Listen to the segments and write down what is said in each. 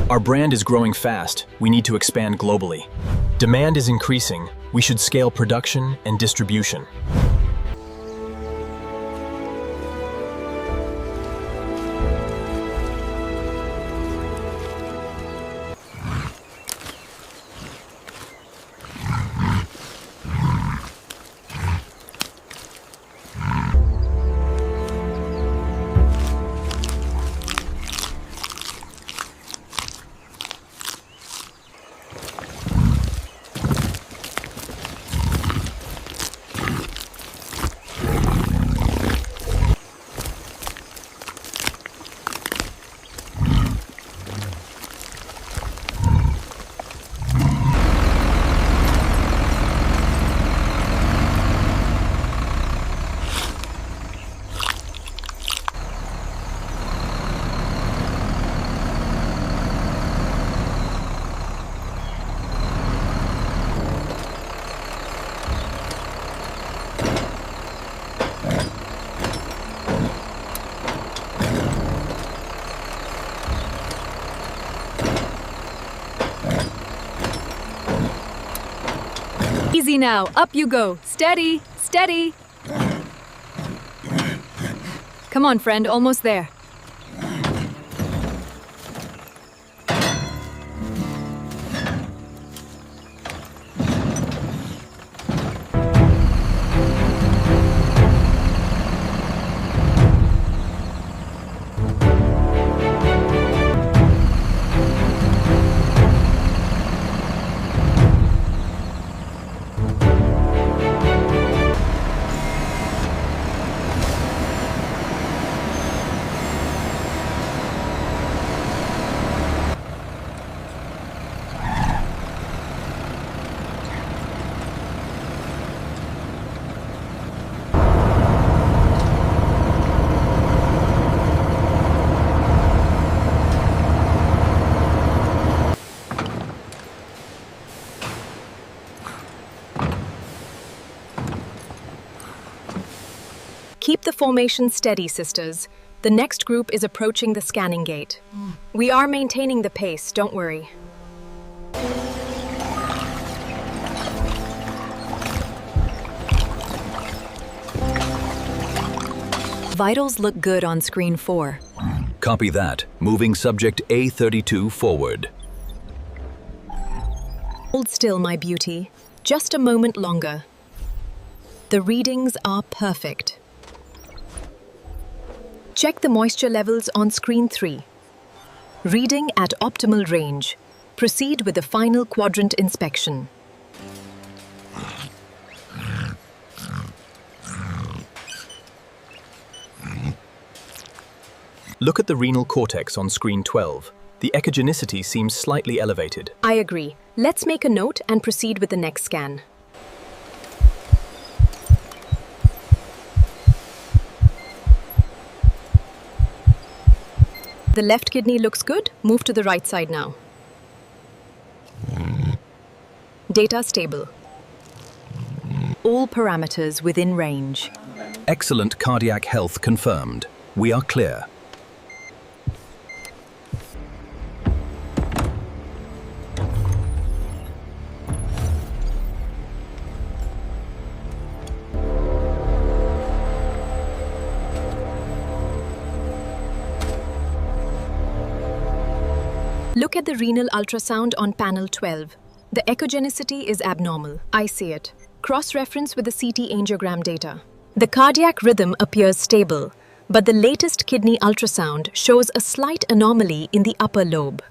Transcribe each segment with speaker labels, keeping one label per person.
Speaker 1: Our brand is growing fast. We need to expand globally. Demand is increasing. We should scale production and distribution.
Speaker 2: Easy now, up you go. Steady, steady. Come on, friend, almost there. Keep the formation steady, sisters. The next group is approaching the scanning gate. We are maintaining the pace, don't worry. Vitals look good on screen 4.
Speaker 3: Copy that. Moving subject A32 forward.
Speaker 2: Hold still, my beauty. Just a moment longer. The readings are perfect. Check the moisture levels on screen 3. Reading at optimal range. Proceed with the final quadrant inspection.
Speaker 1: Look at the renal cortex on screen 12. The echogenicity seems slightly elevated.
Speaker 2: I agree. Let's make a note and proceed with the next scan. The left kidney looks good. Move to the right side now. Data stable. All parameters within range.
Speaker 3: Excellent cardiac health confirmed. We are clear.
Speaker 2: Look at the renal ultrasound on panel 12. The echogenicity is abnormal. I see it. Cross-reference with the CT angiogram data. The cardiac rhythm appears stable, but the latest kidney ultrasound shows a slight anomaly in the upper lobe.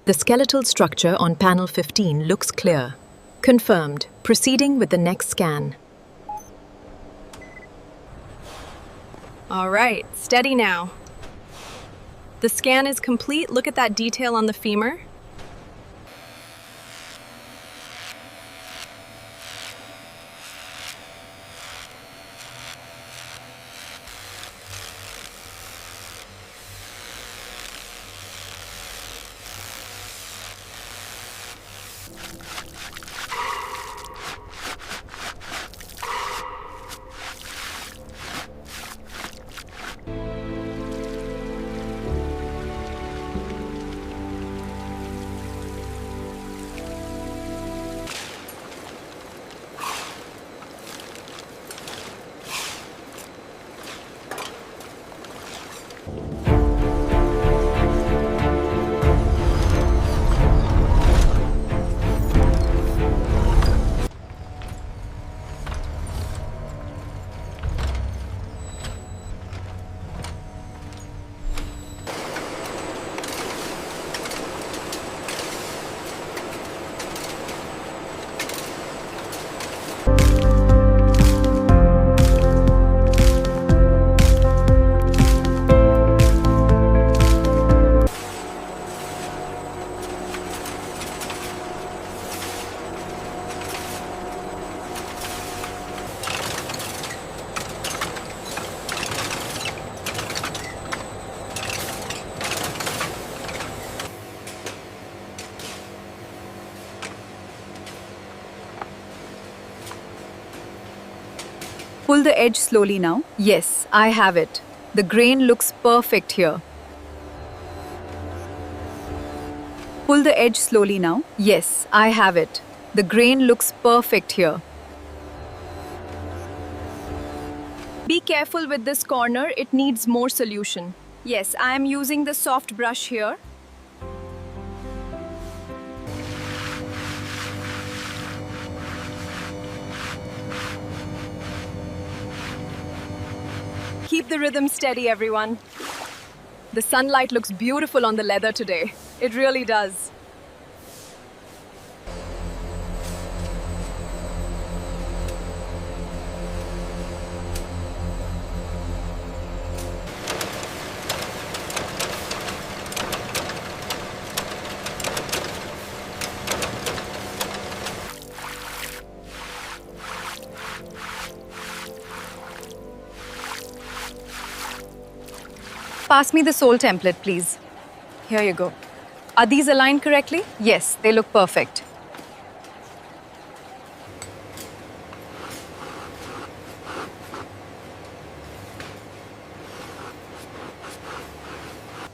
Speaker 2: The skeletal structure on panel 15 looks clear. Confirmed. Proceeding with the next scan. All right, steady now. The scan is complete. Look at that detail on the femur.
Speaker 4: Pull the edge slowly now. Yes, I have it. The grain looks perfect here. Pull the edge slowly now. Yes, I have it. The grain looks perfect here.
Speaker 2: Be careful with this corner, it needs more solution.
Speaker 4: Yes, I am using the soft brush here.
Speaker 2: Keep the rhythm steady, everyone. The sunlight looks beautiful on the leather today. It really does.
Speaker 4: Pass me the sole template, please. Here you go. Are these aligned correctly? Yes, they look perfect.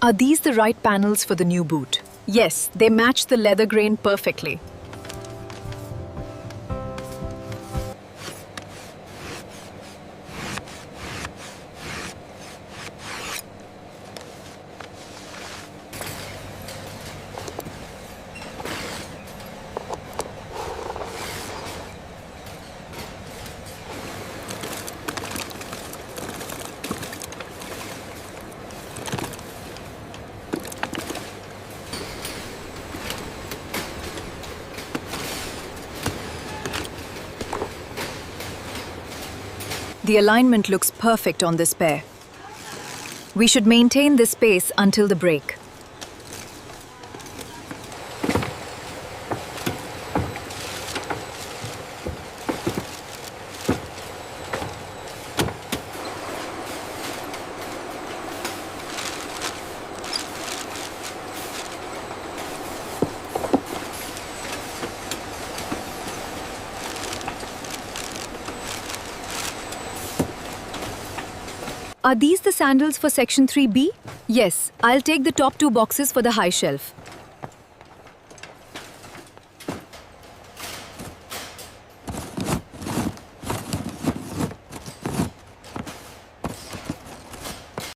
Speaker 2: Are these the right panels for the new boot? Yes, they match the leather grain perfectly. The alignment looks perfect on this pair. We should maintain this pace until the break.
Speaker 4: Are these the sandals for section 3B? Yes, I'll take the top 2 boxes for the high shelf.